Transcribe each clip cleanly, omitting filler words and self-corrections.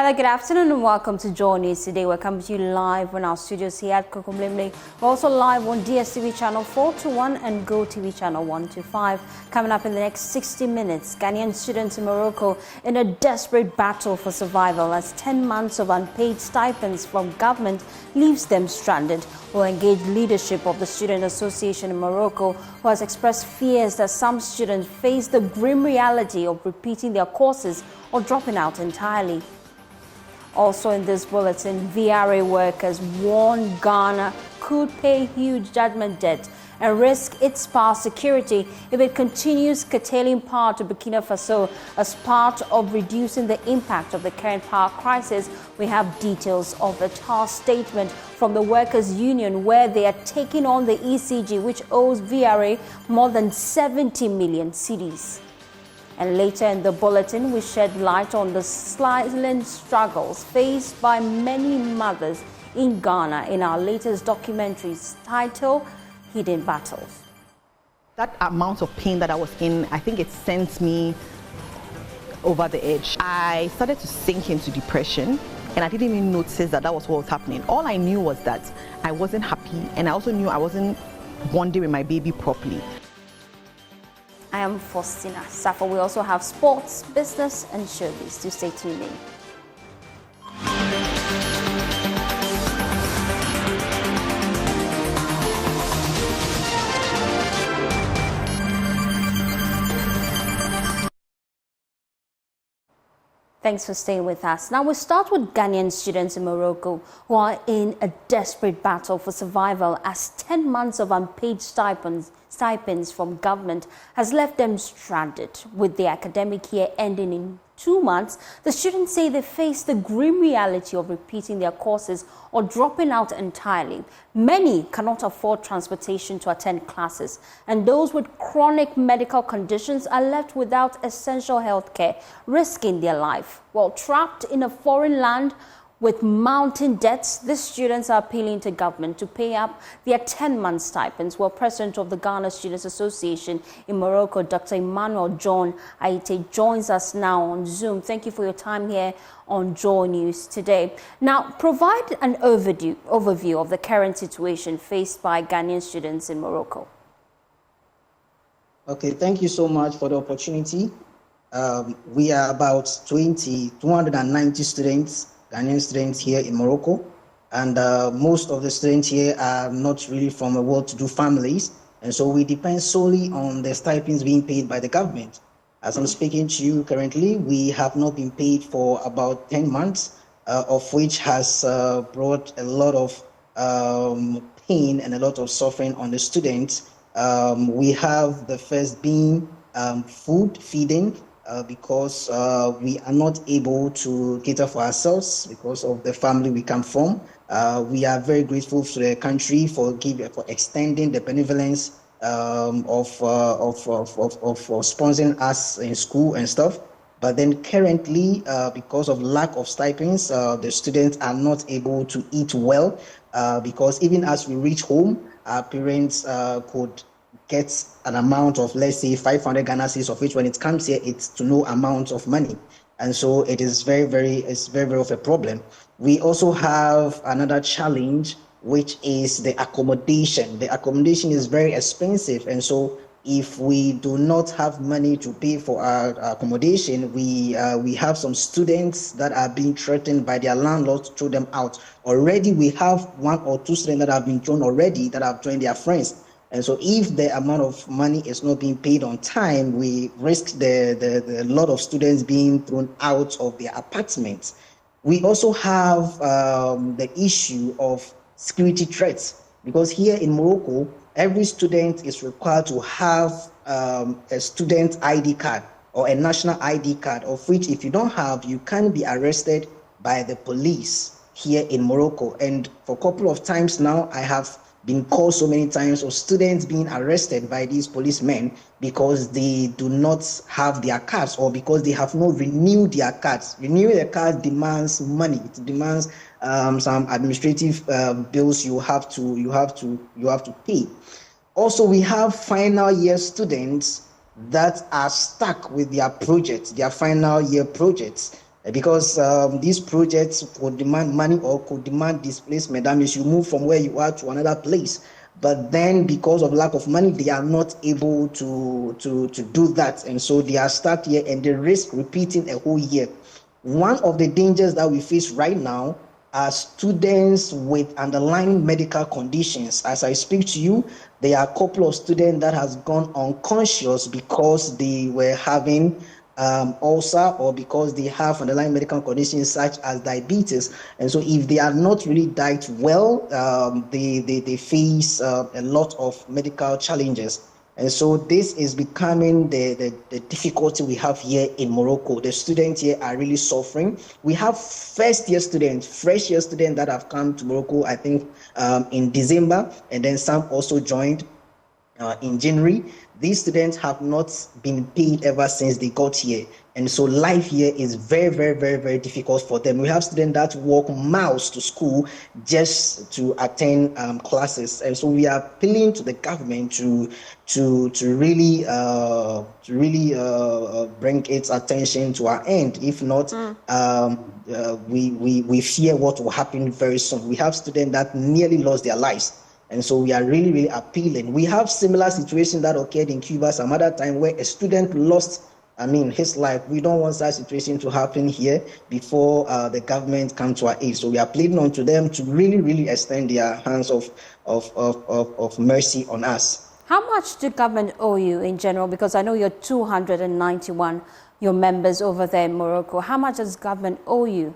Hello, good afternoon and welcome to Joy News Today. We're coming to you live on our studios here at Kokomlemle. We're also live on DSTV channel 421 and GoTV channel 125. Coming up in the next 60 minutes, Ghanaian students in Morocco in a desperate battle for survival as 10 months of unpaid stipends from government leaves them stranded. We'll engage leadership of the Student Association in Morocco, who has expressed fears that some students face the grim reality of repeating their courses or dropping out entirely. Also in this bulletin, VRA workers warn Ghana could pay huge judgment debt and risk its power security if it continues curtailing power to Burkina Faso as part of reducing the impact of the current power crisis. We have details of a task statement from the Workers' Union where they are taking on the ECG, which owes VRA more than 70 million cedis. And later in the bulletin, we shed light on the silent struggles faced by many mothers in Ghana in our latest documentary titled Hidden Battles. That amount of pain that I was in, I think it sent me over the edge. I started to sink into depression, and I didn't even notice that was what was happening. All I knew was that I wasn't happy, and I also knew I wasn't bonding with my baby properly. I am Faustina Safa. We also have sports, business, and showbiz. Do stay tuned in. Thanks for staying with us. Now we start with Ghanaian students in Morocco who are in a desperate battle for survival as 10 months of unpaid stipends from government has left them stranded. With the academic year ending in 2 months, the students say they face the grim reality of repeating their courses or dropping out entirely. Many cannot afford transportation to attend classes, and those with chronic medical conditions are left without essential health care, risking their life. While trapped in a foreign land with mounting debts, the students are appealing to government to pay up their 10-month stipends. Well, President of the Ghana Students Association in Morocco, Dr. Emmanuel John Aite, joins us now on Zoom. Thank you for your time here on Joy News today. Now, provide an overview of the current situation faced by Ghanaian students in Morocco. Okay, thank you so much for the opportunity. We are about 290 students, Ghanaian students here in Morocco, and most of the students here are not really from a well-to-do families, and so we depend solely on the stipends being paid by the government. As I'm speaking to you currently, we have not been paid for about 10 months, of which has brought a lot of pain and a lot of suffering on the students. We have the first being food feeding, because we are not able to cater for ourselves because of the family we come from. We are very grateful to the country for extending the benevolence of sponsoring us in school and stuff. But then currently, because of lack of stipends, the students are not able to eat well, because even as we reach home, our parents could get an amount of, let's say, 500 Ghana cedis, of which when it comes here, it's to no amount of money. And so it is very of a problem. We also have another challenge, which is the accommodation. The accommodation is very expensive. And so if we do not have money to pay for our accommodation, we have some students that are being threatened by their landlords to throw them out. Already we have 1 or 2 students that have been thrown already, that have joined their friends. And so if the amount of money is not being paid on time, we risk the lot of students being thrown out of their apartments. We also have the issue of security threats, because here in Morocco, every student is required to have a student ID card or a national ID card, of which if you don't have, you can be arrested by the police here in Morocco. And for a couple of times now, I have been called so many times of students being arrested by these policemen because they do not have their cards or because they have not renewed their cards. Renewing the card demands money. It demands some administrative bills you have to pay. Also, we have final year students that are stuck with their projects, their final year projects. because these projects could demand money or could demand displacement. That means you move from where you are to another place. But then because of lack of money, they are not able to do that. And so they are stuck here and they risk repeating a whole year. One of the dangers that we face right now are students with underlying medical conditions. As I speak to you, there are a couple of students that has gone unconscious because they were having ulcer or because they have underlying medical conditions such as diabetes. And so if they are not really diet well, they face a lot of medical challenges. And so this is becoming the difficulty we have here in Morocco. The students here are really suffering. We have fresh year students that have come to Morocco, I think in December, and then some also joined in January. These students have not been paid ever since they got here. And so life here is very, very, very, very difficult for them. We have students that walk miles to school just to attend classes. And so we are appealing to the government to really bring its attention to our end. If not, we fear what will happen very soon. We have students that nearly lost their lives. And so we are really, really appealing. We have similar situations that occurred in Cuba some other time where a student lost, his life. We don't want that situation to happen here before the government come to our aid. So we are pleading on to them to really, really extend their hands of mercy on us. How much do government owe you in general? Because I know you're 291, your members over there in Morocco. How much does government owe you?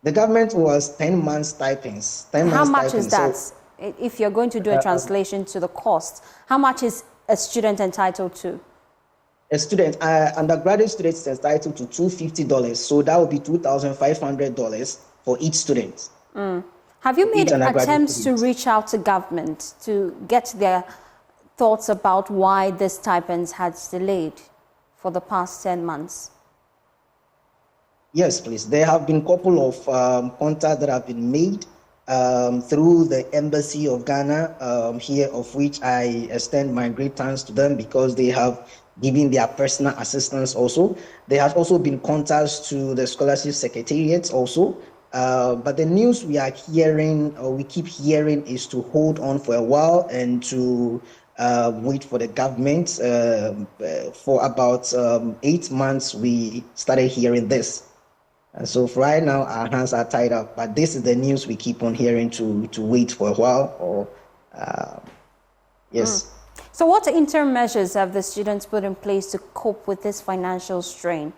The government was 10 months stipends. How much is that? So, if you're going to do a translation to the cost, how much is a student entitled to? A student, undergraduate student is entitled to $250. So that would be $2,500 for each student. Have you made attempts to reach out to government to get their thoughts about why the stipends had delayed for the past 10 months? Yes, please. There have been a couple of contacts that have been made through the Embassy of Ghana here, of which I extend my great thanks to them because they have given their personal assistance also. There have also been contacts to the scholarship secretariats also. But the news we are hearing, or we keep hearing, is to hold on for a while and to wait for the government. For about 8 months, we started hearing this. And so for right now, our hands are tied up. But this is the news we keep on hearing to wait for a while. Or yes. So what interim measures have the students put in place to cope with this financial strain?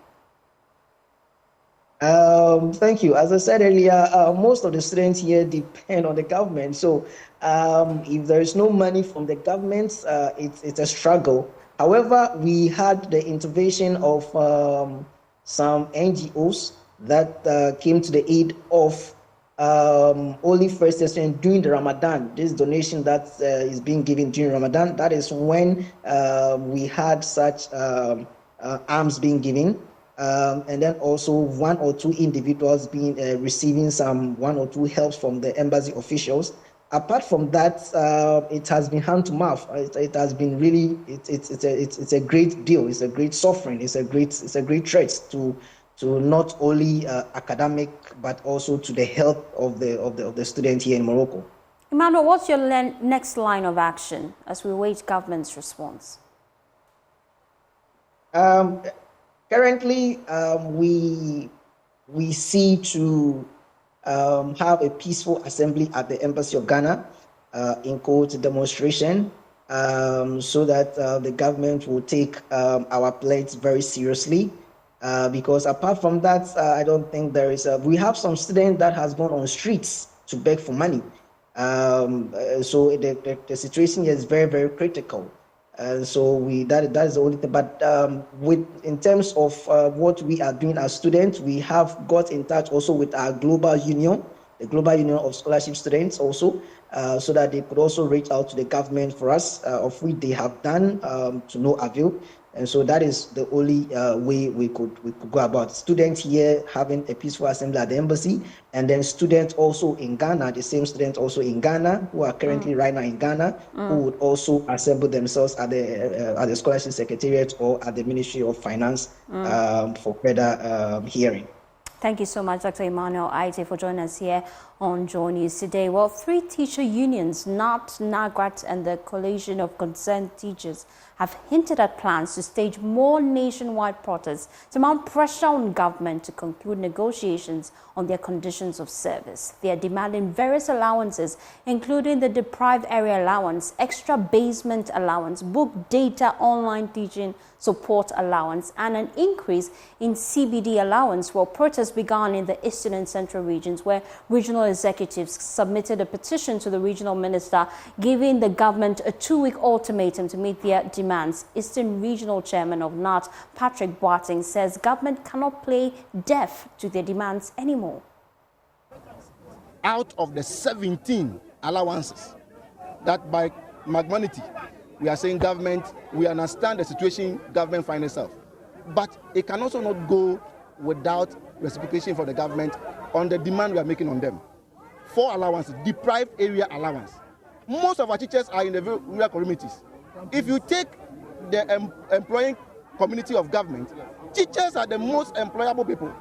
Thank you. As I said earlier, most of the students here depend on the government. So if there is no money from the government, it's a struggle. However, we had the intervention of some NGOs that came to the aid of only first session during the Ramadan. This donation that is being given during Ramadan, that is when we had such arms being given. And then also 1 or 2 individuals being receiving some 1 or 2 helps from the embassy officials. Apart from that, it has been hand to mouth. It has been really, it's a great deal. It's a great suffering. It's a great threat to not only academic but also to the health of the student here in Morocco. Emmanuel, what's your next line of action as we wait government's response? Currently, we see to have a peaceful assembly at the Embassy of Ghana in quote demonstration so that the government will take our plight very seriously. Because apart from that, I don't think there is we have some students that has gone on streets to beg for money. So the situation is very, very critical. And so that is the only thing. But in terms of what we are doing as students, we have got in touch also with our global union, the Global Union of Scholarship Students also, so that they could also reach out to the government for us, of which they have done to no avail. And so that is the only way we could go about. Students here having a peaceful assembly at the embassy, and then students also in Ghana, the same students also in Ghana who are currently right now in Ghana, who would also assemble themselves at the scholarship secretariat or at the Ministry of Finance for further hearing. Thank you so much, Dr. Emmanuel Aite, for joining us here on Joy News today. Well, 3 teacher unions, NAT, NAGWAT, and the Coalition of Concerned Teachers, have hinted at plans to stage more nationwide protests to mount pressure on government to conclude negotiations on their conditions of service. They are demanding various allowances, including the deprived area allowance, extra basement allowance, book data online teaching support allowance, and an increase in CBD allowance. Well, protests began in the eastern and central regions, where regional executives submitted a petition to the regional minister, giving the government a 2-week ultimatum to meet their demands. Eastern Regional Chairman of NAT, Patrick Boateng, says government cannot play deaf to their demands anymore. Out of the 17 allowances that by magnanimity we are saying government, we understand the situation government finds itself, but it can also not go without reciprocation for the government on the demand we are making on them. 4 allowances, deprived area allowance. Most of our teachers are in the rural communities. If you take the employing community of government, teachers are the most employable people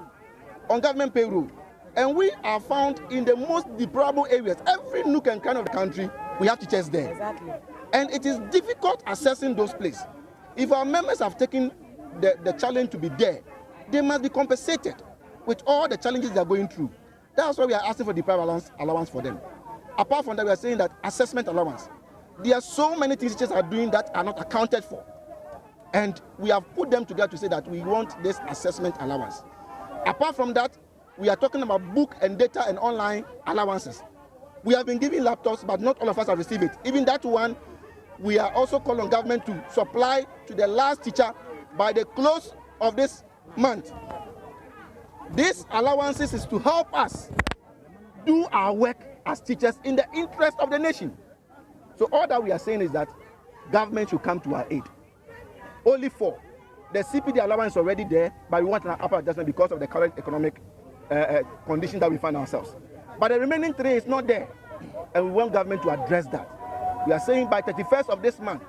on government payroll. And we are found in the most deplorable areas. Every nook and cranny of the country, we have teachers there. Exactly. And it is difficult assessing those places. If our members have taken the challenge to be there, they must be compensated with all the challenges they are going through. That's why we are asking for deprived allowance for them. Apart from that, we are saying that assessment allowance. There are so many things teachers are doing that are not accounted for. And we have put them together to say that we want this assessment allowance. Apart from that, we are talking about book and data and online allowances. We have been giving laptops, but not all of us have received it. Even that one, we are also calling on government to supply to the last teacher by the close of this month. These allowances is to help us do our work as teachers in the interest of the nation. So all that we are saying is that government should come to our aid. Only 4. The CPD allowance is already there, but we want an upper adjustment because of the current economic condition that we find ourselves. But the remaining 3 is not there, and we want government to address that. We are saying by 31st of this month,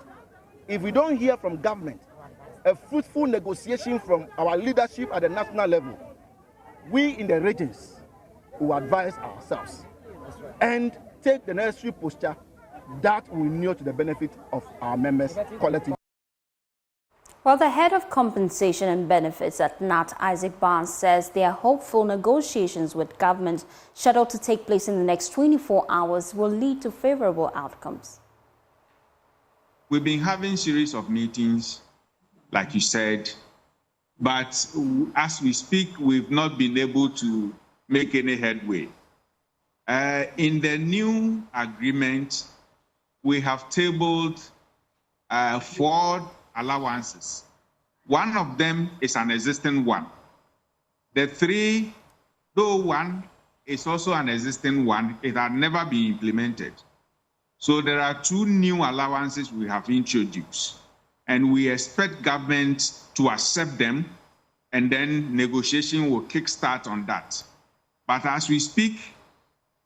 if we don't hear from government a fruitful negotiation from our leadership at the national level, we in the regions will advise ourselves and take the necessary posture that will inure to the benefit of our members collectively. Well, the head of compensation and benefits at NAT, Isaac Barnes, says they are hopeful negotiations with government scheduled to take place in the next 24 hours will lead to favorable outcomes. We've been having a series of meetings, like you said, but as we speak, we've not been able to make any headway. In the new agreement, we have tabled 4 allowances. One of them is an existing one. The 3, though one is also an existing one, it had never been implemented. So there are 2 new allowances we have introduced, and we expect government to accept them, and then negotiation will kickstart on that. But as we speak,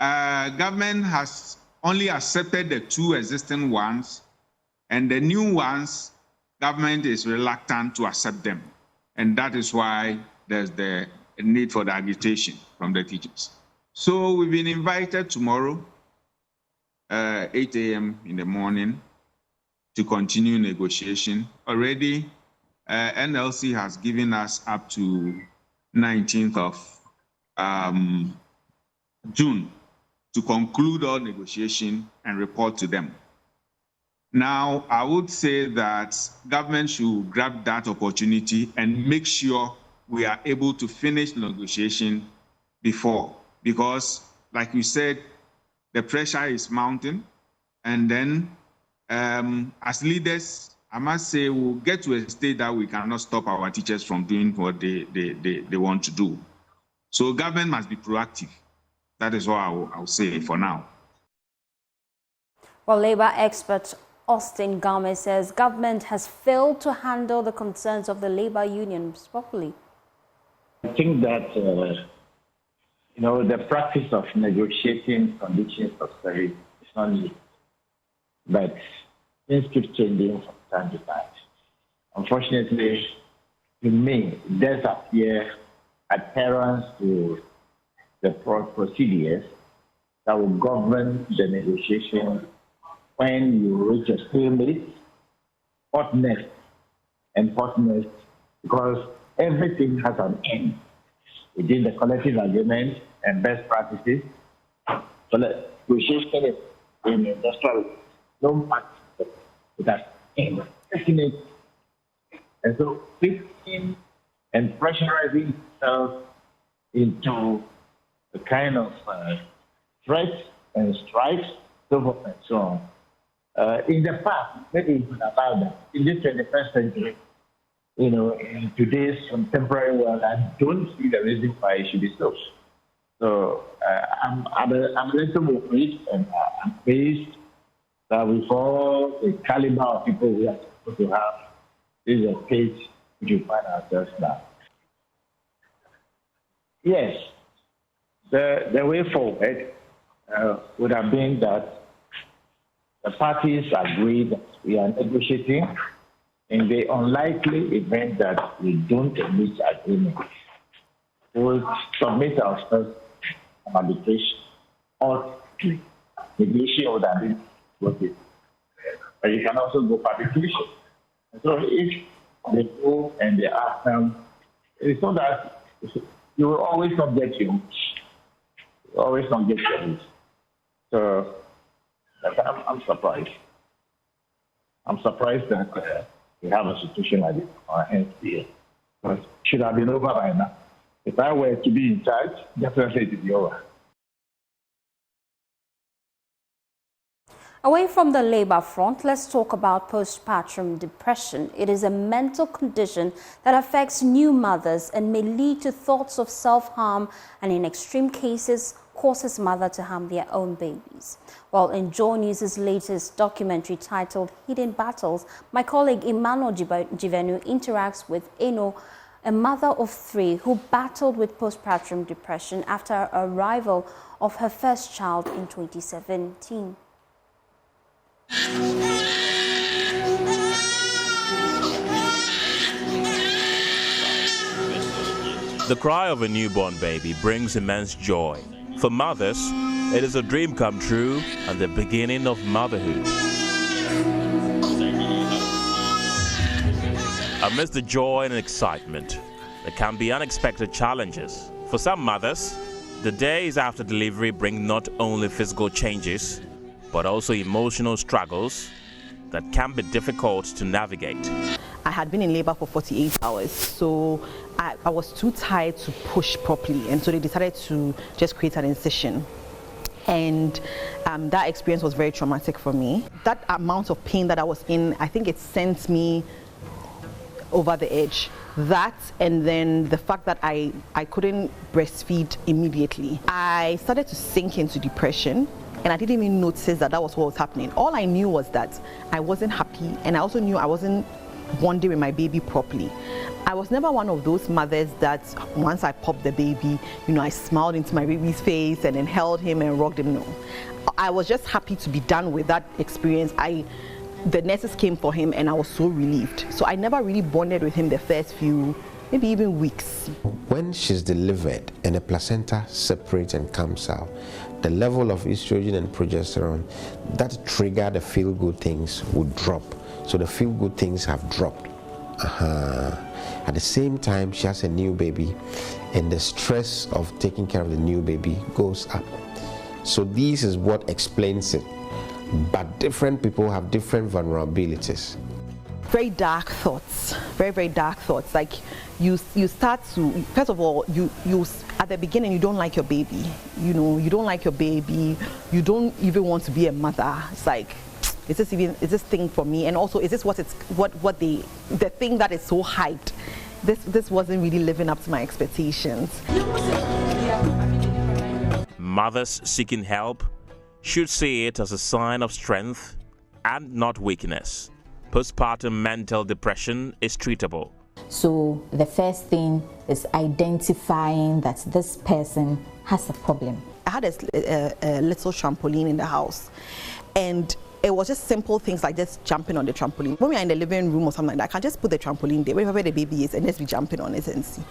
government has only accepted the 2 existing ones, and the new ones, government is reluctant to accept them. And that is why there's the need for the agitation from the teachers. So we've been invited tomorrow, 8 a.m. in the morning, to continue negotiation. Already, NLC has given us up to 19th of June to conclude all negotiation and report to them. Now, I would say that government should grab that opportunity and make sure we are able to finish negotiation before, because, like you said, the pressure is mounting, and then as leaders, I must say, we'll get to a state that we cannot stop our teachers from doing what they want to do. So government must be proactive. That is what I'll say for now. Well, labor experts Austin Game says government has failed to handle the concerns of the labor unions properly. I think that, the practice of negotiating conditions of service is not new. But things keep changing from time to time. Unfortunately, to me, it does appear adherence to the procedures that will govern the negotiation when you reach a stalemate, what next, and what next, because everything has an end within the collective agreement and best practices. So the negotiation in industrial, no matter it has end, definite. And so fixing and pressurizing itself into a kind of threats and strikes, so forth and so on. In the past, maybe even about that. In this 21st century, in today's contemporary world, I don't see the reason why it should be so. So I'm a little worried and I'm pleased that with all the caliber of people we are supposed to have, this is a stage which we find ourselves now. Yes, the way forward would have been that the parties agree that we are negotiating. In the unlikely event that we don't reach agreement, we will submit ourselves to arbitration or mediation would have been worth it. But you can also go for arbitration. So if they go and they ask them, it's not that you will always not get your wish. You always not get your wish. So I'm surprised. I'm surprised that we have a situation like this on our hands here. But it should have been over by now. If I were to be in charge, definitely it would be over. Away from the labor front, let's talk about postpartum depression. It is a mental condition that affects new mothers and may lead to thoughts of self-harm and in extreme cases causes mother to harm their own babies. Well, in Joy News' latest documentary titled Hidden Battles, my colleague Emmanuel Jivenu interacts with Eno, a mother of 3 who battled with postpartum depression after arrival of her first child in 2017. The cry of a newborn baby brings immense joy. For mothers, it is a dream come true and the beginning of motherhood. Amidst the joy and excitement, there can be unexpected challenges. For some mothers, the days after delivery bring not only physical changes, but also emotional struggles that can be difficult to navigate. I had been in labor for 48 hours, so I was too tired to push properly, and so they decided to just create an incision. And that experience was very traumatic for me. That amount of pain that I was in, I think it sent me over the edge. That, and then the fact that I couldn't breastfeed immediately. I started to sink into depression, and I didn't even notice that was what was happening. All I knew was that I wasn't happy, and I also knew I wasn't bonding with my baby properly. I was never one of those mothers that once I popped the baby, I smiled into my baby's face and then held him and rocked him. No, I was just happy to be done with that experience. The nurses came for him and I was so relieved. So I never really bonded with him the first few, maybe even weeks. When she's delivered and the placenta separates and comes out, the level of estrogen and progesterone that trigger the feel-good things would drop. So the feel-good things have dropped. At the same time, she has a new baby, and the stress of taking care of the new baby goes up. So this is what explains it. But different people have different vulnerabilities. Very dark thoughts, very, very dark thoughts. Like you start to, first of all, you at the beginning, you don't like your baby. You don't like your baby. You don't even want to be a mother. It's like, is this thing for me? And also, is this what the thing that is so hyped? This wasn't really living up to my expectations. Mothers seeking help should see it as a sign of strength and not weakness. Postpartum mental depression is treatable. So the first thing is identifying that this person has a problem. I had a little trampoline in the house, and it was just simple things like just jumping on the trampoline. When we are in the living room or something like that, I can just put the trampoline there, wherever the baby is, and just be jumping on it and see.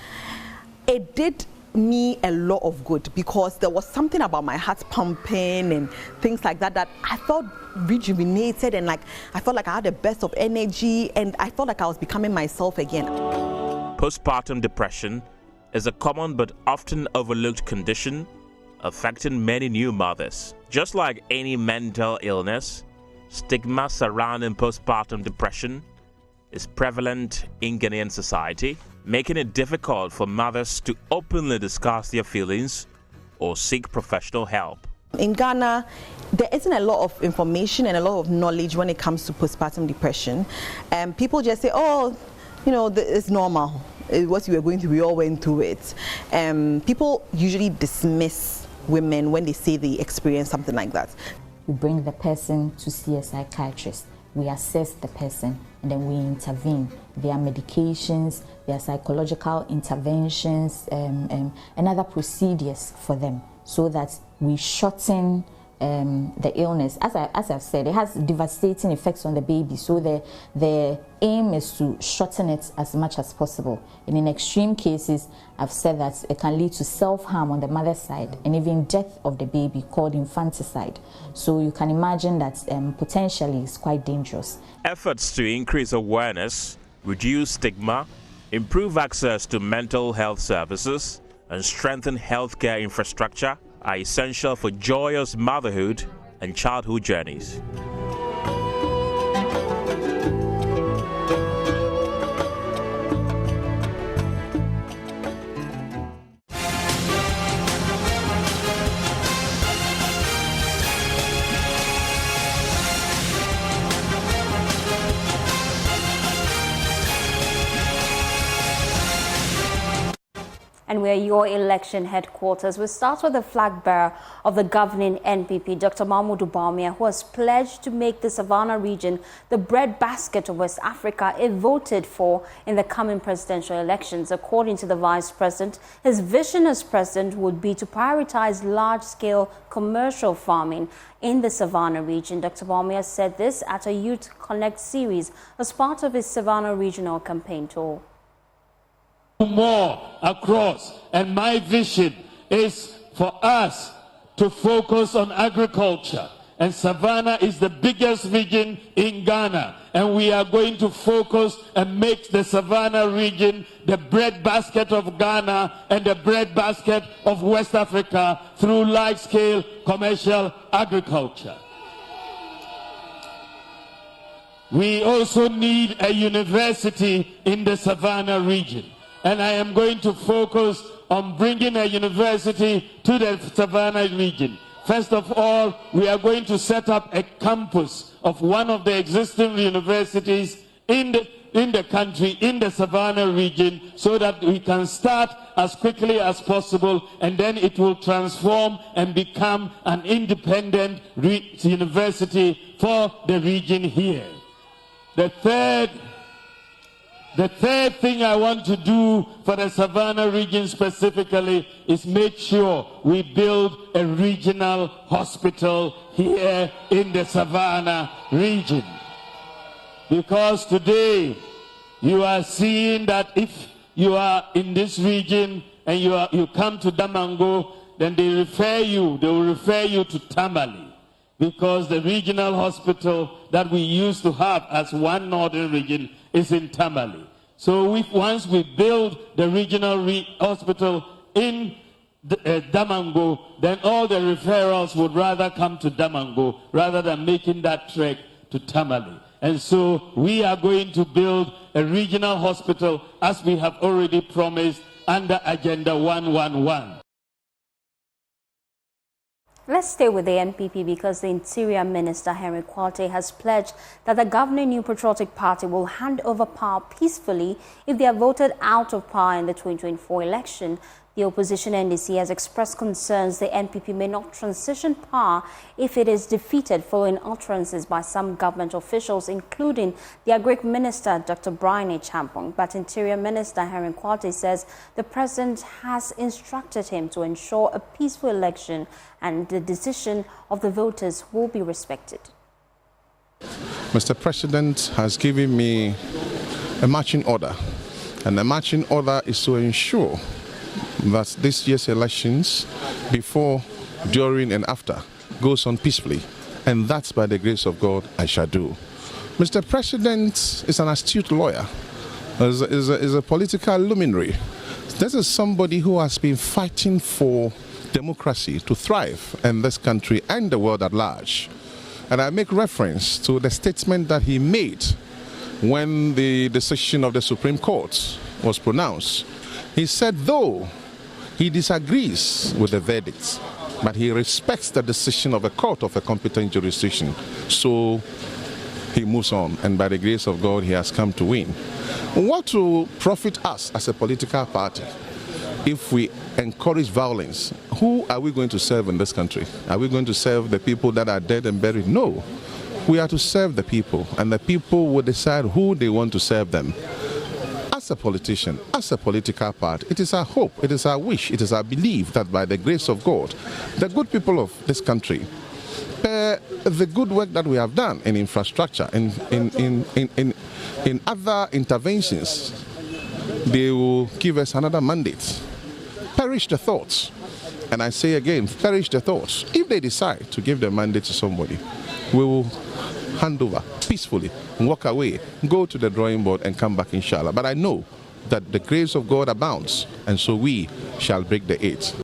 It did me a lot of good because there was something about my heart pumping and things like that that I felt rejuvenated, and like I felt like I had the best of energy, and I felt like I was becoming myself again. Postpartum depression is a common but often overlooked condition affecting many new mothers. Just like any mental illness, stigma surrounding postpartum depression is prevalent in Ghanaian society, making it difficult for mothers to openly discuss their feelings or seek professional help. In Ghana, there isn't a lot of information and a lot of knowledge when it comes to postpartum depression. People just say, oh, you know, it's normal. What you were going through, we all went through it. People usually dismiss women when they say they experience something like that. We bring the person to see a psychiatrist. We assess the person and then we intervene. There are medications, there are psychological interventions, and other procedures for them so that we shorten the illness. As I've said, it has devastating effects on the baby, so the aim is to shorten it as much as possible. And in extreme cases, I've said that it can lead to self-harm on the mother's side and even death of the baby, called infanticide. So you can imagine that potentially it's quite dangerous. Efforts to increase awareness, reduce stigma, improve access to mental health services, and strengthen healthcare infrastructure are essential for joyous motherhood and childhood journeys. And we're your election headquarters. We start with the flag bearer of the governing NPP, Dr. Mahamudu Bawumia, who has pledged to make the Savannah region the breadbasket of West Africa if voted for in the coming presidential elections. According to the Vice President, his vision as president would be to prioritize large-scale commercial farming in the Savannah region. Dr. Bawumia said this at a Youth Connect series as part of his Savannah regional campaign tour. More across, and my vision is for us to focus on agriculture, and Savannah is the biggest region in Ghana, and we are going to focus and make the Savannah region the breadbasket of Ghana and the breadbasket of West Africa through large-scale commercial agriculture. We also need a university in the Savannah region. And I am going to focus on bringing a university to the Savannah region. First of all, we are going to set up a campus of one of the existing universities in the country, in the Savannah region, so that we can start as quickly as possible, and then it will transform and become an independent university for the region here. The third thing I want to do for the Savannah region specifically is make sure we build a regional hospital here in the Savannah region. Because today you are seeing that if you are in this region and you come to Damango, then they will refer you to Tamale, because the regional hospital that we used to have as one northern region is in Tamale. So once we build the regional hospital in Damango, then all the referrals would rather come to Damango rather than making that trek to Tamale. And so we are going to build a regional hospital as we have already promised under Agenda 111. Let's stay with the NPP because the Interior Minister, Henry Quati, has pledged that the governing New Patriotic Party will hand over power peacefully if they are voted out of power in the 2024 election. The opposition NDC has expressed concerns the NPP may not transition power if it is defeated, following utterances by some government officials, including the Agric Minister Dr. Brian Champong. But Interior Minister Quati says the president has instructed him to ensure a peaceful election and the decision of the voters will be respected. Mr. President has given me a marching order, and the marching order is to ensure that this year's elections, before, during and after, goes on peacefully, and that's by the grace of God I shall do. Mr. President is an astute lawyer, is a political luminary. This is somebody who has been fighting for democracy to thrive in this country and the world at large. And I make reference to the statement that he made when the decision of the Supreme Court was pronounced. He said, though he disagrees with the verdict, but he respects the decision of a court of a competent jurisdiction. So he moves on, and by the grace of God, he has come to win. What will profit us as a political party if we encourage violence? Who are we going to serve in this country? Are we going to serve the people that are dead and buried? No. We are to serve the people, and the people will decide who they want to serve them. As a politician, as a political party, it is our hope, it is our wish, it is our belief that by the grace of God, the good people of this country, the good work that we have done in infrastructure, in other interventions, they will give us another mandate. Perish the thoughts. And I say again, perish the thoughts. If they decide to give the mandate to somebody, we will hand over peacefully, walk away, go to the drawing board and come back, inshallah. But I know that the grace of God abounds, and so we shall break the 8.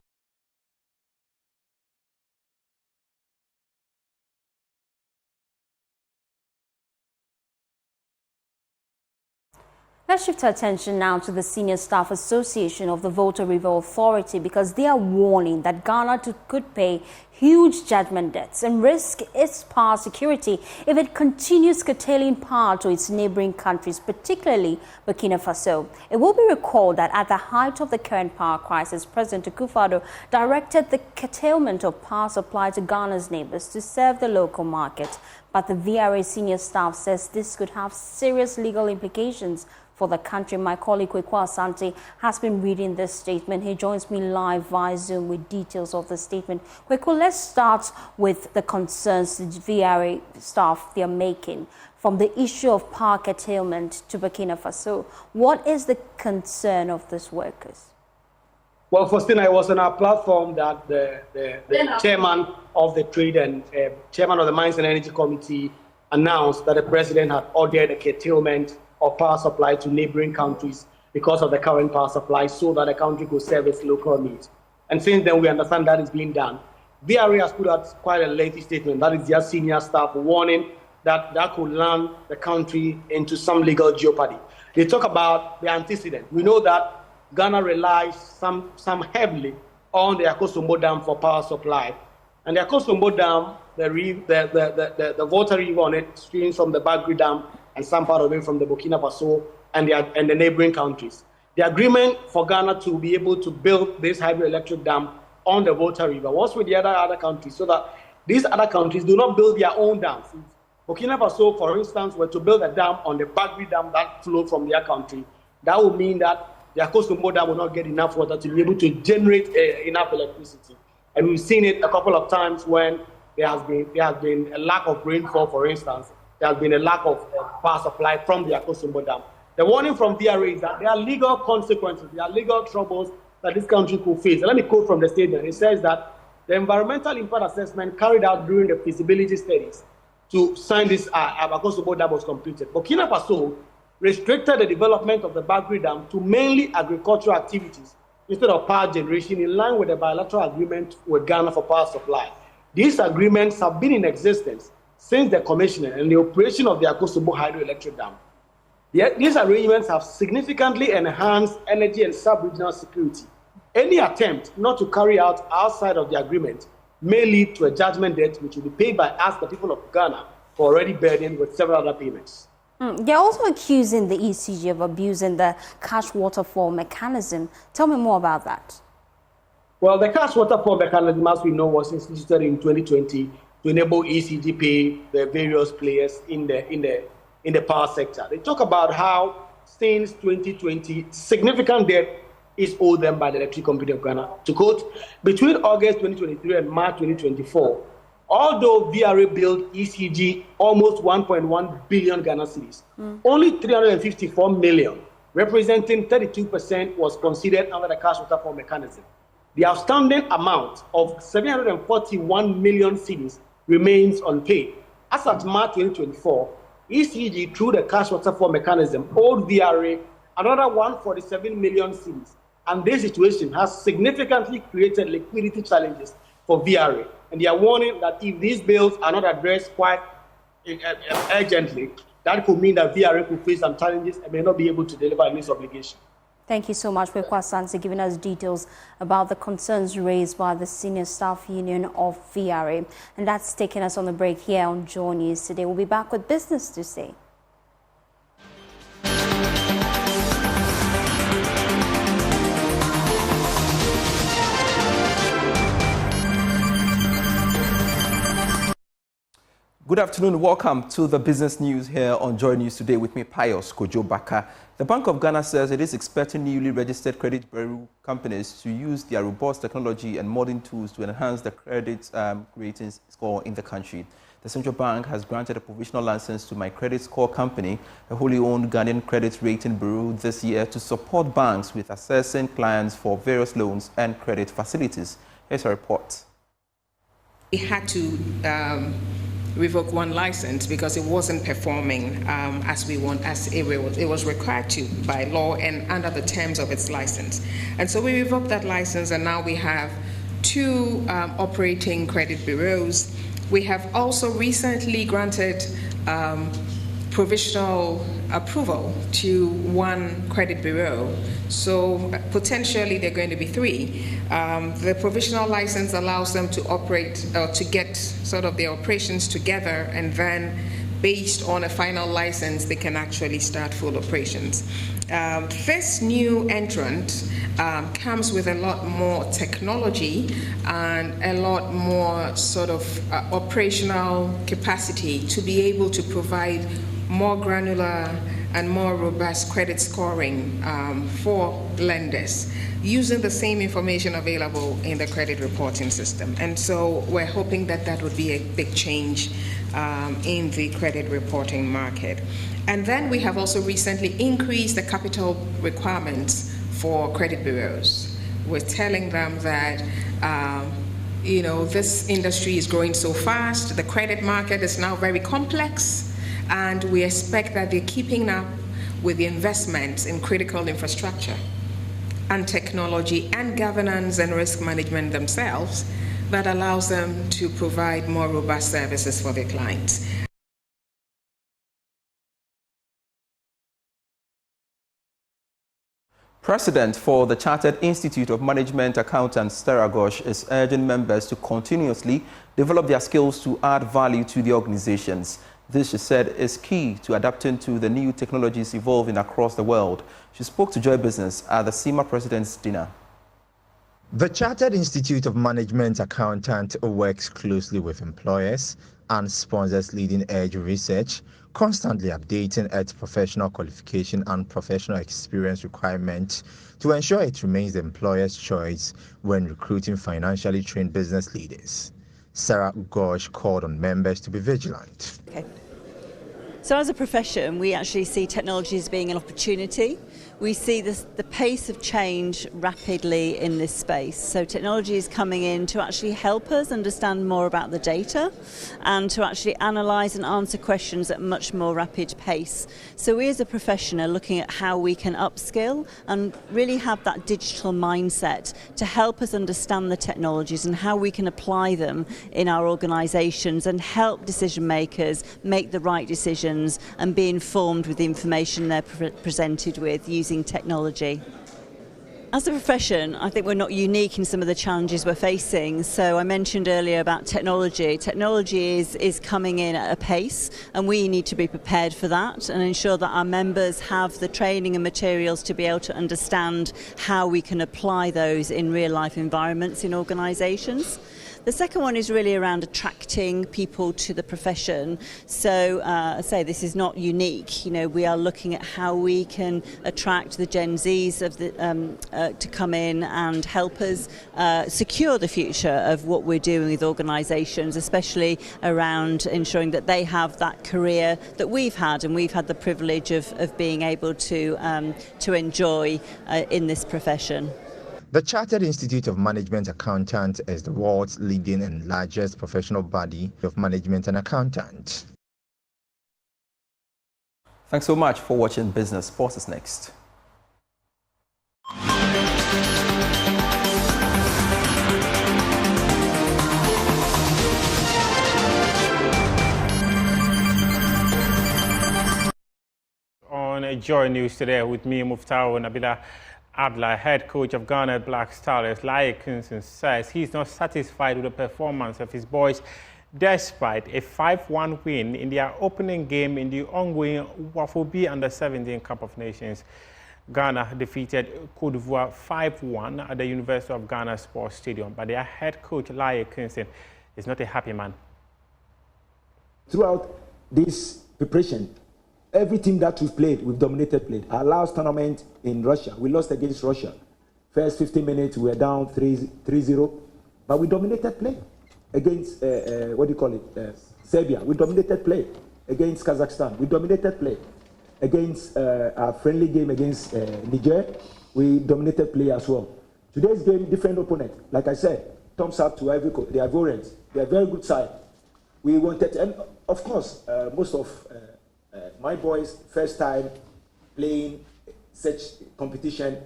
Let's shift our attention now to the Senior Staff Association of the Volta River Authority, because they are warning that Ghana could pay huge judgment debts and risk its power security if it continues curtailing power to its neighboring countries, particularly Burkina Faso. It will be recalled that at the height of the current power crisis, President Akufo-Addo directed the curtailment of power supply to Ghana's neighbors to serve the local market. But the VRA senior staff says this could have serious legal implications for the country. My colleague Kwekwa Asante has been reading this statement. He joins me live via Zoom with details of the statement. Kwekwa, let's start with the concerns the VRA staff they are making from the issue of power curtailment to Burkina Faso. What is the concern of these workers? Well, Faustina, it was on our platform that the chairman of the Trade and chairman of the Mines and Energy Committee announced that the president had ordered a curtailment of power supply to neighboring countries because of the current power supply, so that the country could serve its local needs. And since then, we understand that is being done. VRA has put out quite a lengthy statement. That is their senior staff warning that that could land the country into some legal jeopardy. They talk about the antecedent. We know that Ghana relies some heavily on the Akosombo Dam for power supply. And the Akosombo Dam, the Volta River on it streams from the Bagri Dam and some part of it from the Burkina Faso and the neighboring countries. The agreement for Ghana to be able to build this hydroelectric dam on the Volta River was with the other countries, so that these other countries do not build their own dams. Burkina Faso, for instance, were to build a dam on the Bagri Dam that flowed from their country. That would mean that the Akosombo Dam will not get enough water to be able to generate enough electricity. And we've seen it a couple of times when there has been a lack of rainfall, for instance. There has been a lack of power supply from the Akosombo Dam. The warning from VRA is that there are legal consequences, there are legal troubles that this country could face. And let me quote from the statement. It says that the environmental impact assessment carried out during the feasibility studies to sign this Akosombo Dam was completed. Burkina Faso restricted the development of the Bagri Dam to mainly agricultural activities instead of power generation, in line with the bilateral agreement with Ghana for power supply. These agreements have been in existence since the commissioning and the operation of the Akosombo hydroelectric dam. These arrangements have significantly enhanced energy and sub-regional security. Any attempt not to carry out outside of the agreement may lead to a judgment debt which will be paid by us, the people of Ghana, for already burdened with several other payments. They're also accusing the ECG of abusing the cash waterfall mechanism. Tell me more about that. Well, the cash waterfall mechanism, as we know, was instituted in 2020 to enable ECG pay the various players in the power sector. They talk about how since 2020, significant debt is owed them by the Electric Company of Ghana. To quote, between August 2023 and March 2024, although VRA billed ECG almost 1.1 billion Ghana cedis, only 354 million, representing 32%, was considered under the cash waterfall mechanism. The outstanding amount of 741 million cedis remains unpaid. As at March 2024, ECG, through the cash waterfall mechanism, owed VRA another 147 million cedis. And this situation has significantly created liquidity challenges for VRA. And they are warning that if these bills are not addressed quite urgently, that could mean that VRA could face some challenges and may not be able to deliver on this obligation. Thank you so much, Kwasi, giving us details about the concerns raised by the Senior Staff Union of VRA. And that's taking us on the break here on Joy News Today. We'll be back with Business to Say. Good afternoon. Welcome to the business news here on Joy News Today with me, Pius Kojo Baka. The Bank of Ghana says it is expecting newly registered credit bureau companies to use their robust technology and modern tools to enhance the credit rating score in the country. The central bank has granted a provisional license to My Credit Score Company, a wholly owned Ghanaian credit rating bureau, this year to support banks with assessing clients for various loans and credit facilities. Here's a report. We had to revoke one license because it wasn't performing as it was required to by law and under the terms of its license. And so we revoked that license, and now we have two operating credit bureaus. We have also recently granted provisional approval to one credit bureau, so potentially there are going to be three. The provisional license allows them to operate, to get sort of their operations together, and then based on a final license, they can actually start full operations. This new entrant comes with a lot more technology and a lot more sort of operational capacity to be able to provide more granular and more robust credit scoring for lenders using the same information available in the credit reporting system. And so we're hoping that that would be a big change in the credit reporting market. And then we have also recently increased the capital requirements for credit bureaus. We're telling them that this industry is growing so fast, the credit market is now very complex, and we expect that they're keeping up with the investments in critical infrastructure and technology and governance and risk management themselves that allows them to provide more robust services for their clients. President for the Chartered Institute of Management Accountants, Sarah Ghosh, is urging members to continuously develop their skills to add value to the organizations. This, she said, is key to adapting to the new technologies evolving across the world. She spoke to Joy Business at the CIMA President's dinner. The Chartered Institute of Management Accountants works closely with employers and sponsors leading-edge research, constantly updating its professional qualification and professional experience requirements to ensure it remains the employer's choice when recruiting financially trained business leaders. Sarah Ghosh called on members to be vigilant. Okay. So as a profession, we actually see technology as being an opportunity. We see the pace of change rapidly in this space. So technology is coming in to actually help us understand more about the data and to actually analyse and answer questions at a much more rapid pace. So we as a profession are looking at how we can upskill and really have that digital mindset to help us understand the technologies and how we can apply them in our organisations and help decision makers make the right decisions and be informed with the information they're presented with using technology. As a profession, I think we're not unique in some of the challenges we're facing. So I mentioned earlier about technology. Technology is coming in at a pace, and we need to be prepared for that and ensure that our members have the training and materials to be able to understand how we can apply those in real-life environments in organisations. The second one is really around attracting people to the profession. So, I say this is not unique. You know, we are looking at how we can attract the Gen Zs of the, to come in and help us secure the future of what we're doing with organisations, especially around ensuring that they have that career that we've had, and we've had the privilege of being able to enjoy in this profession. The Chartered Institute of Management Accountants is the world's leading and largest professional body of management and accountants. Thanks so much for watching Business. Sports is next. On Joy News today with me, Muftau Nabila Abdullah, head coach of Ghana Black Stars, Kinson, says he's not satisfied with the performance of his boys despite a 5-1 win in their opening game in the ongoing Wafobi Under-17 Cup of Nations. Ghana defeated Cote d'Ivoire 5-1 at the University of Ghana Sports Stadium, but their head coach, Kinson, is not a happy man. Throughout this preparation, every team that we've played, we've dominated play. Our last tournament in Russia, we lost against Russia. First 15 minutes, we were down 3-0, but we dominated play. Against, Serbia, we dominated play. Against Kazakhstan, we dominated play. Against our friendly game against Niger, we dominated play as well. Today's game, different opponent. Like I said, thumbs up to every coach. They are Ivorians. They are a very good side. We wanted, and of course, most of my boys, first time playing such competition,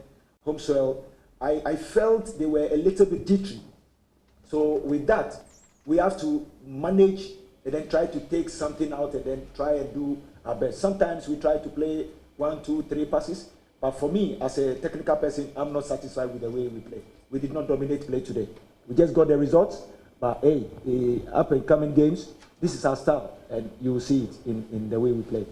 home soil, I felt they were a little bit jittery. So with that, we have to manage and then try to take something out and then try and do our best. Sometimes we try to play 1, 2, 3 passes, but for me, as a technical person, I'm not satisfied with the way we play. We did not dominate play today. We just got the results, but hey, the up and coming games, this is our style, and you will see it in the way we play.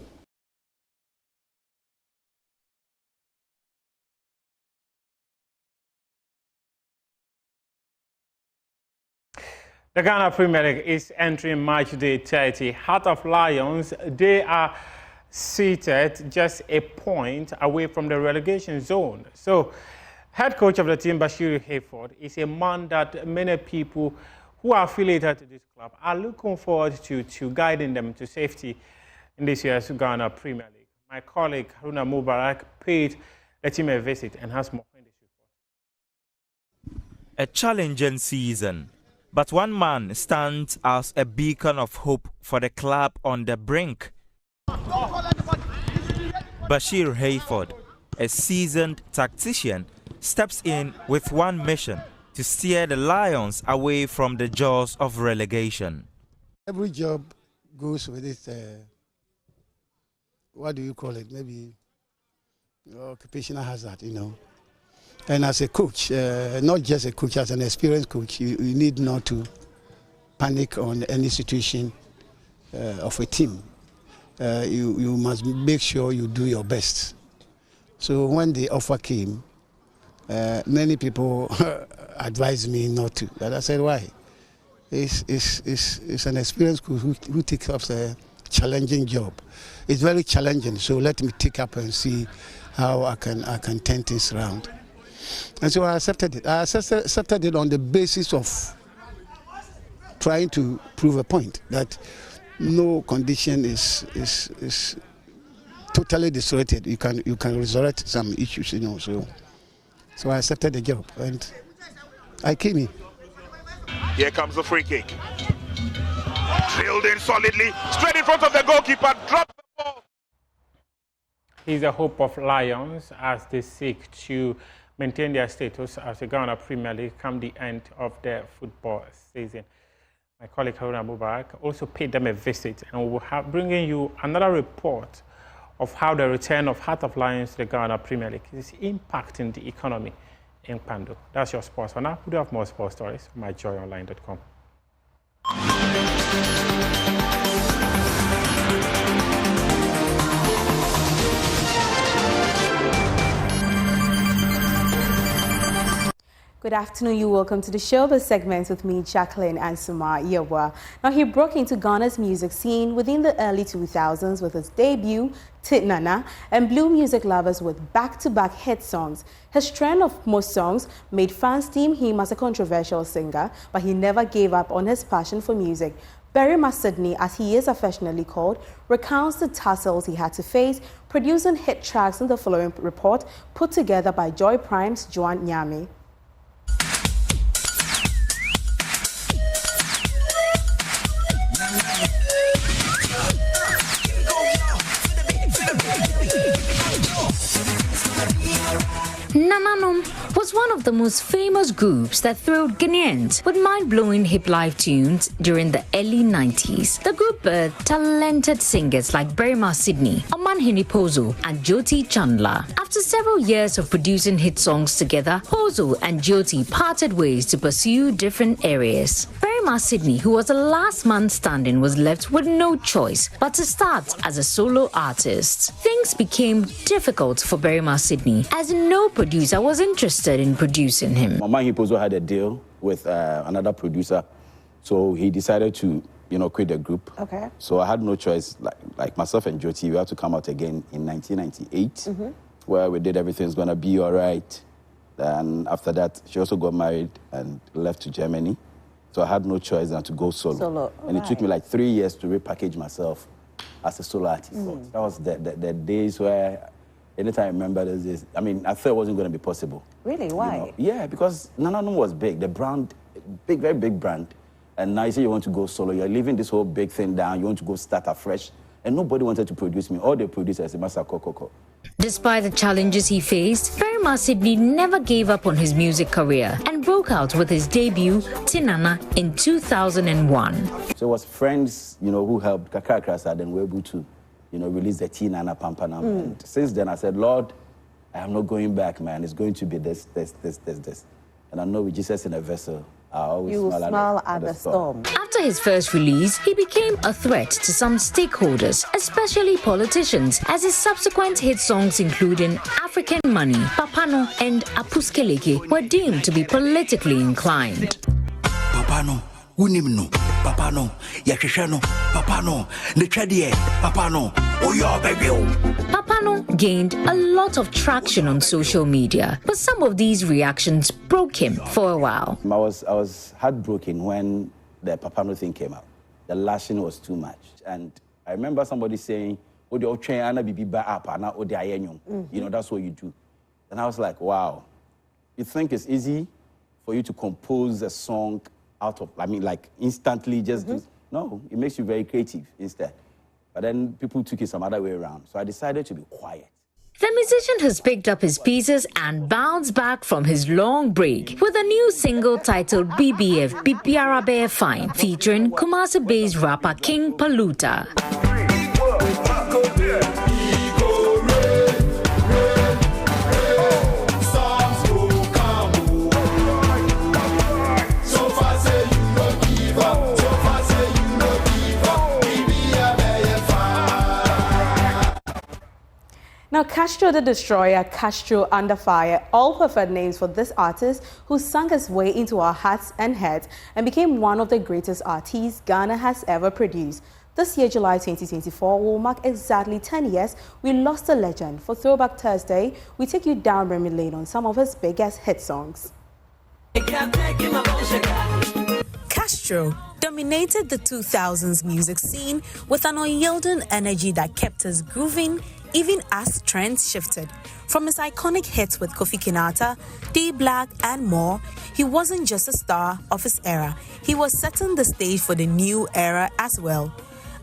The Ghana Premier League is entering match day 30. Heart of Lions, they are seated just a point away from the relegation zone. So, head coach of the team, Bashir Hayford, is a man that many people who are affiliated to this club are looking forward to guiding them to safety in this year's Ghana Premier League. My colleague, Haruna Mubarak, paid the team a visit and has more in this report. A challenging season. But one man stands as a beacon of hope for the club on the brink. Bashir Hayford, a seasoned tactician, steps in with one mission: to steer the Lions away from the jaws of relegation. Every job goes with its, what do you call it? Maybe occupational hazard, you know. And as a coach, not just a coach, as an experienced coach, you need not to panic on any situation of a team. You must make sure you do your best. So when the offer came, many people advised me not to. And I said, why? It's an experienced coach who takes up a challenging job. It's very challenging, so let me take up and see how I can turn things around. And so I accepted it. I accepted it on the basis of trying to prove a point that no condition is totally distorted. You can resurrect some issues, you know. So I accepted the job and I came in. Here comes the free kick. Drilled in solidly, straight in front of the goalkeeper. Drop the ball. He's the hope of Lions as they seek to maintain their status as the Ghana Premier League come the end of the football season. My colleague Haruna Mubarak also paid them a visit, and we will have bringing you another report of how the return of Heart of Lions to the Ghana Premier League is impacting the economy in Pando. That's your sports for now. We do have more sports stories from myjoyonline.com. Good afternoon, you welcome to the Showbiz segment with me, Jacqueline and Suma Yewa. Now, he broke into Ghana's music scene within the early 2000s with his debut, Tinana, and blew music lovers with back-to-back hit songs. His trend of most songs made fans deem him as a controversial singer, but he never gave up on his passion for music. Bawumia Sydney, as he is affectionately called, recounts the tussles he had to face producing hit tracks in the following report put together by Joy Prime's Joan Nyame. Nananum was one of the most famous groups that thrilled Ghanaians with mind-blowing hip-life tunes during the early 90s. The group birthed talented singers like Bawumia Sydney, Omanhene Pozo, and Jyoti Chandler. After several years of producing hit songs together, Pozo and Jyoti parted ways to pursue different areas. Bawumia Sydney, who was the last man standing, was left with no choice but to start as a solo artist. Things became difficult for Bawumia Sydney, as no producer was interested in producing him. Omanhene Pozo had a deal with another producer, so he decided to, quit the group. Okay. So I had no choice. Like myself and Jyoti, we had to come out again in 1998, where we did Everything's Gonna Be Alright. And after that, she also got married and left to Germany. So I had no choice than to go solo. And it took me like 3 years to repackage myself as a solo artist. That was the days where, anytime I remember those days, I thought it wasn't going to be possible. Really? Why? Yeah, because Nananum was big. The brand, big, very big brand. And now you say you want to go solo. You're leaving this whole big thing down. You want to go start afresh. And nobody wanted to produce me. All the producers, Masa Kokoko. Despite the challenges he faced, Bawumia Sydney never gave up on his music career and broke out with his debut, Tinana, in 2001. So it was friends, who helped Kakra and were able to, release the Tinana Pampanam. And since then, I said, Lord, I am not going back, man. It's going to be this. And I know with Jesus in a vessel, I always smile at the storm. After his first release, he became a threat to some stakeholders, especially politicians, as his subsequent hit songs including African Money, Papano, and Apuskeleke were deemed to be politically inclined. Papano, Unimno, Papano, Yakishano, Papano, Nechadie, Papano, Oyo baby. Papano gained a lot of traction on social media, but some of these reactions broke him for a while. I was heartbroken when the Papano thing came out. The lashing was too much. And I remember somebody saying, that's what you do. And I was like, wow. You think it's easy for you to compose a song out of, instantly just do? No, it makes you very creative instead. But then people took it some other way around. So I decided to be quiet. The musician has picked up his pieces and bounced back from his long break with a new single titled BBF, Bibiara Bear Fine, featuring Kumasi-based rapper King Paluta. Now, Castro the Destroyer, Castro Under Fire, all preferred names for this artist who sunk his way into our hearts and heads and became one of the greatest artists Ghana has ever produced. This year, July 2024, will mark exactly 10 years we lost a legend. For Throwback Thursday, we take you down memory lane on some of his biggest hit songs. Castro dominated the 2000s music scene with an unyielding energy that kept us grooving even as trends shifted. From his iconic hits with Kofi Kinata, D Black, and more, he wasn't just a star of his era, he was setting the stage for the new era as well.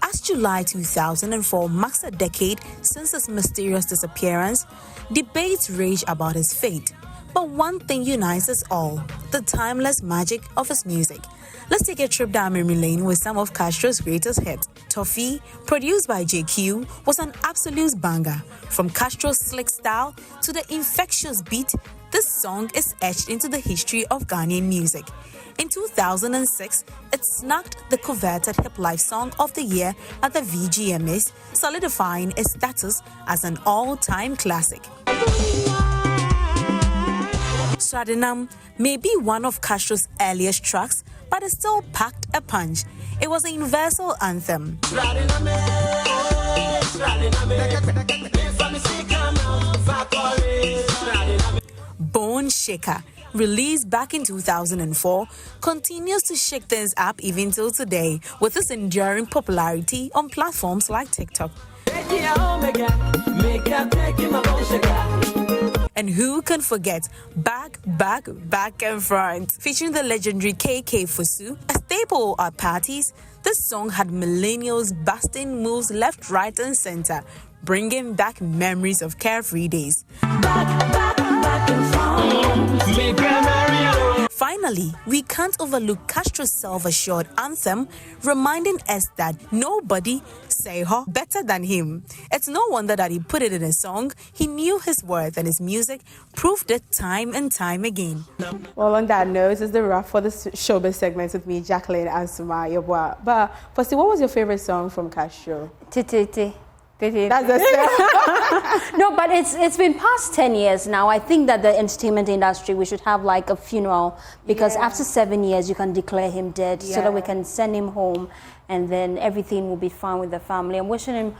As July 2004 marks a decade since his mysterious disappearance, debates rage about his fate. But one thing unites us all, the timeless magic of his music. Let's take a trip down memory lane with some of Castro's greatest hits. Toffee, produced by JQ, was an absolute banger. From Castro's slick style to the infectious beat, this song is etched into the history of Ghanaian music. In 2006, it snagged the coveted Hip Life Song of the Year at the VGMAs, solidifying its status as an all-time classic. Sradinam may be one of Castro's earliest tracks, but it still packed a punch. It was a universal anthem. Bone Shaker, released back in 2004, continues to shake things up even till today, with its enduring popularity on platforms like TikTok. And who can forget Back, Back, Back and Front, featuring the legendary KK Fusu. A staple at parties, this song had millennials busting moves left, right and center, bringing back memories of carefree days. Finally, we can't overlook Castro's self-assured anthem, reminding us that nobody say ho better than him. It's no wonder that he put it in a song. He knew his worth, and his music proved it time and time again. Well, on that note, this is the wrap for the showbiz segment with me, Jacqueline and Suma Yabwa. But firstly, what was your favorite song from Castro? Titi. That's the same. No, but it's been past 10 years now. I think that the entertainment industry, we should have like a funeral, because after 7 years you can declare him dead, so that we can send him home, and then everything will be fine with the family. I'm wishing him,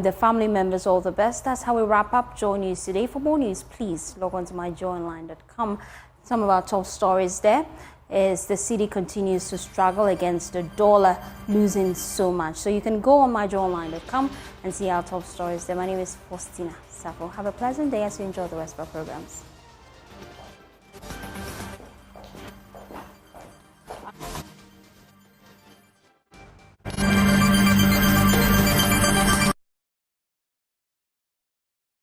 the family members, all the best. That's how we wrap up Joy News today. For more news, please log on to myjoyonline.com. Some of our top stories there is the cedi continues to struggle against the dollar, losing so much. So you can go on myjoyonline.com and see our top stories there. My name is Faustina Safo. Have a pleasant day as you enjoy the rest of our programs.